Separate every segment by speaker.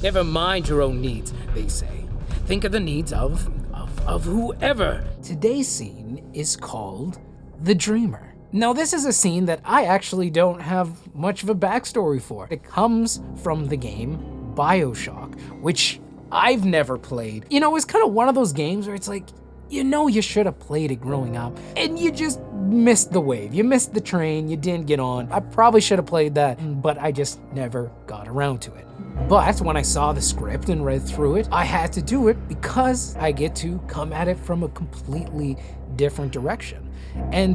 Speaker 1: Never mind your own needs, they say. Think of the needs of whoever. Today's scene is called The Dreamer. Now, this is a scene that I actually don't have much of a backstory for. It comes from the game Bioshock, which I've never played. You know, it's kind of one of those games where it's like, you know you should have played it growing up, and you just missed the wave. You missed the train, you didn't get on. I probably should have played that, but I just never got around to it. But when I saw the script and read through it, I had to do it because I get to come at it from a completely different direction. And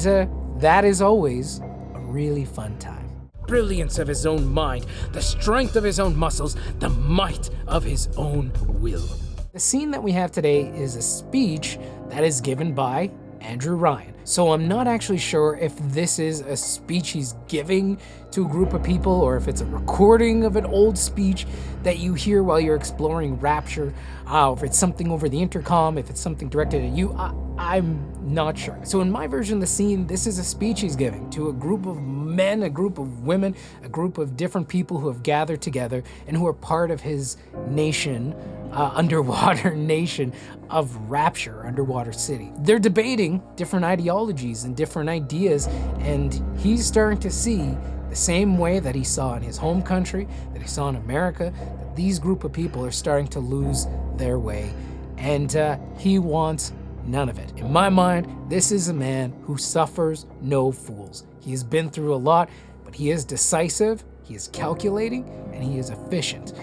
Speaker 1: that is always a really fun time. Brilliance of his own mind, the strength of his own muscles, the might of his own will. The scene that we have today is a speech that is given by Andrew Ryan. So I'm not actually sure if this is a speech he's giving to a group of people or if it's a recording of an old speech that you hear while you're exploring Rapture, if it's something over the intercom, if it's something directed at you, I'm not sure. So in my version of the scene, this is a speech he's giving to a group of men, a group of women, a group of different people who have gathered together and who are part of his nation, underwater nation of Rapture, underwater city. They're debating different ideologies and different ideas, and he's starting to see the same way that he saw in his home country, that he saw in America, that these group of people are starting to lose their way, and he wants none of it. In my mind, this is a man who suffers no fools. He has been through a lot, but he is decisive, he is calculating, and he is efficient.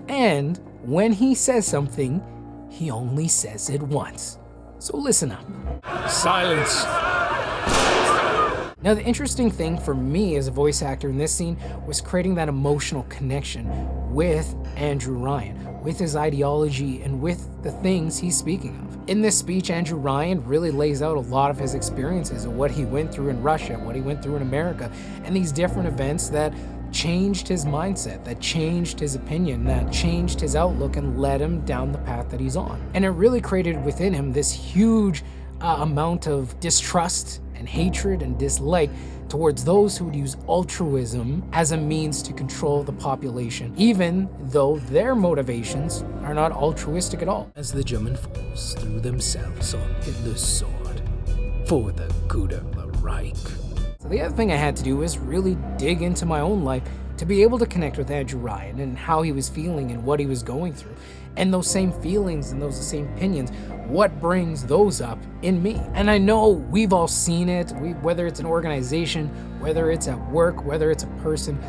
Speaker 1: And when he says something, he only says it once. So listen up. Silence. Now, the interesting thing for me as a voice actor in this scene was creating that emotional connection with Andrew Ryan, with his ideology and with the things he's speaking of. In this speech, Andrew Ryan really lays out a lot of his experiences and what he went through in Russia, what he went through in America, and these different events that changed his mindset, that changed his opinion, that changed his outlook and led him down the path that he's on. And it really created within him this huge amount of distrust and hatred and dislike towards those who would use altruism as a means to control the population, even though their motivations are not altruistic at all. As the German force threw themselves on Hitler's sword for the good of the Reich. So the other thing I had to do was really dig into my own life to be able to connect with Andrew Ryan and how he was feeling and what he was going through. And those same feelings and those same opinions, what brings those up in me? And I know we've all seen it, whether it's an organization, whether it's at work, whether it's a person,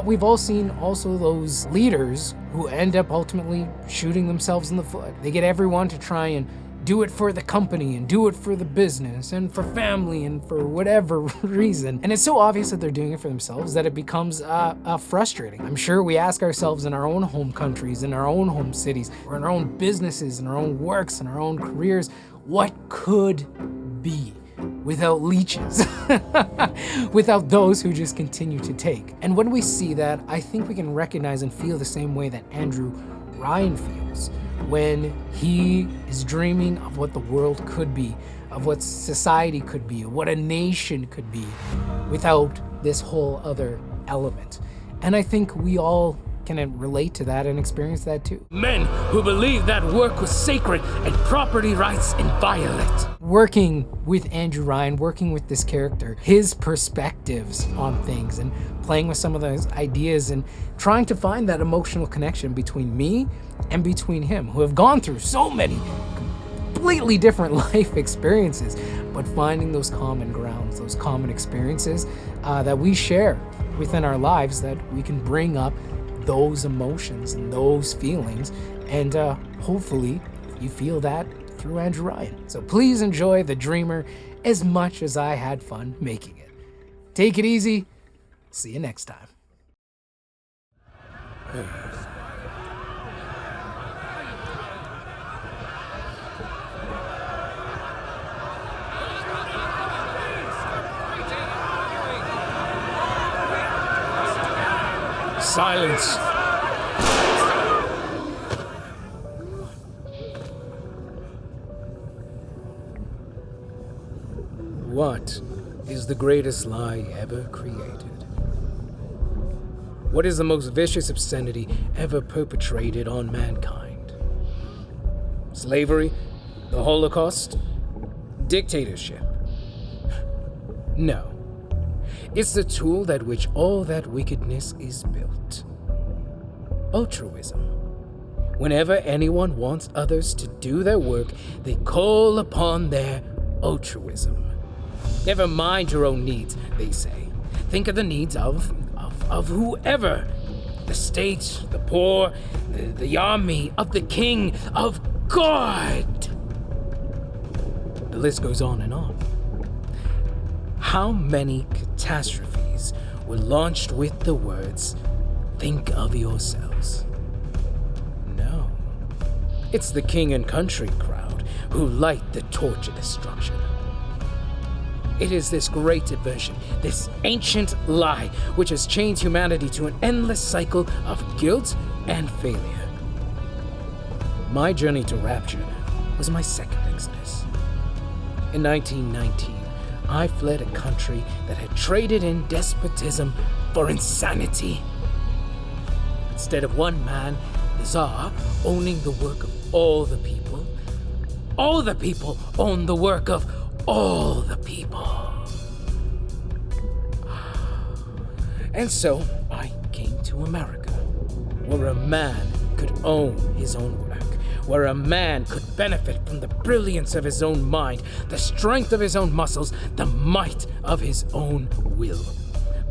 Speaker 1: we've all seen also those leaders who end up ultimately shooting themselves in the foot. They get everyone to try and do it for the company and do it for the business and for family and for whatever reason. And it's so obvious that they're doing it for themselves that it becomes frustrating. I'm sure we ask ourselves in our own home countries, in our own home cities, or in our own businesses, in our own works, in our own careers, what could be without leeches, without those who just continue to take. And when we see that, I think we can recognize and feel the same way that Andrew Ryan feels when he is dreaming of what the world could be, of what society could be, what a nation could be without this whole other element. And I think we all can relate to that and experience that too. Men who believe that work was sacred and property rights inviolate. Working with Andrew Ryan, working with this character, his perspectives on things and playing with some of those ideas and trying to find that emotional connection between me and between him, who have gone through so many completely different life experiences, but finding those common grounds, those common experiences that we share within our lives, that we can bring up those emotions and those feelings, and hopefully you feel that through Andrew Ryan. So please enjoy The Dreamer as much as I had fun making it. Take it easy. See you next time. Silence. What is the greatest lie ever created? What is the most vicious obscenity ever perpetrated on mankind? Slavery? The Holocaust? Dictatorship? No. It's the tool that which all that wickedness is built. Altruism. Whenever anyone wants others to do their work, they call upon their altruism. Never mind your own needs, they say. Think of the needs of whoever. The state, the poor, the army, of the king, of God. The list goes on and on. How many catastrophes were launched with the words, "Think of yourselves"? No. It's the king and country crowd who light the torch of destruction. It is this great aversion, this ancient lie, which has chained humanity to an endless cycle of guilt and failure. My journey to rapture was my second exodus. In 1919, I fled a country that had traded in despotism for insanity. Instead of one man, the Tsar, owning the work of all the people own the work of all the people. And so I came to America, where a man could own his own work, where a man could benefit from the brilliance of his own mind, the strength of his own muscles, the might of his own will.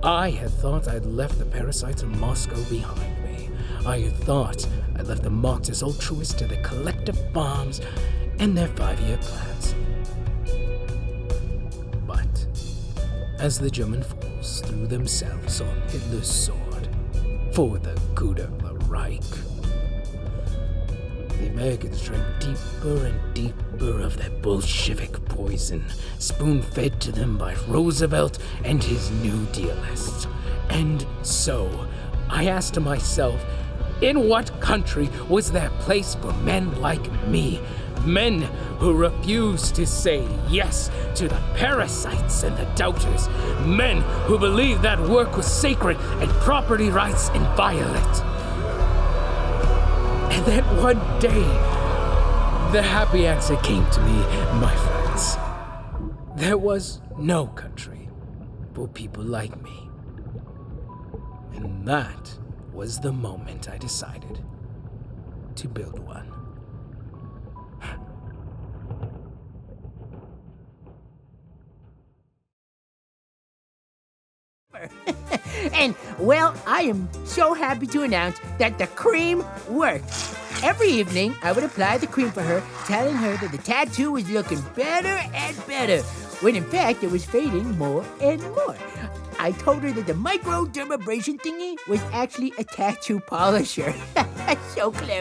Speaker 1: I had thought I'd left the parasites of Moscow behind me. I had thought I'd left the Marxist altruists to the collective bombs and their 5-year plans. But as the German fools threw themselves on Hitler's sword for the good of the Reich, the Americans drank deeper and deeper of that Bolshevik poison, spoon-fed to them by Roosevelt and his New Dealists. And so, I asked myself, in what country was there place for men like me? Men who refused to say yes to the parasites and the doubters. Men who believed that work was sacred and property rights inviolate. And then one day, the happy answer came to me, my friends. There was no country for people like me. And that was the moment I decided to build one.
Speaker 2: And, well, I am so happy to announce that the cream worked. Every evening, I would apply the cream for her, telling her that the tattoo was looking better and better, when in fact it was fading more and more. I told her that the microdermabrasion thingy was actually a tattoo polisher. So clever.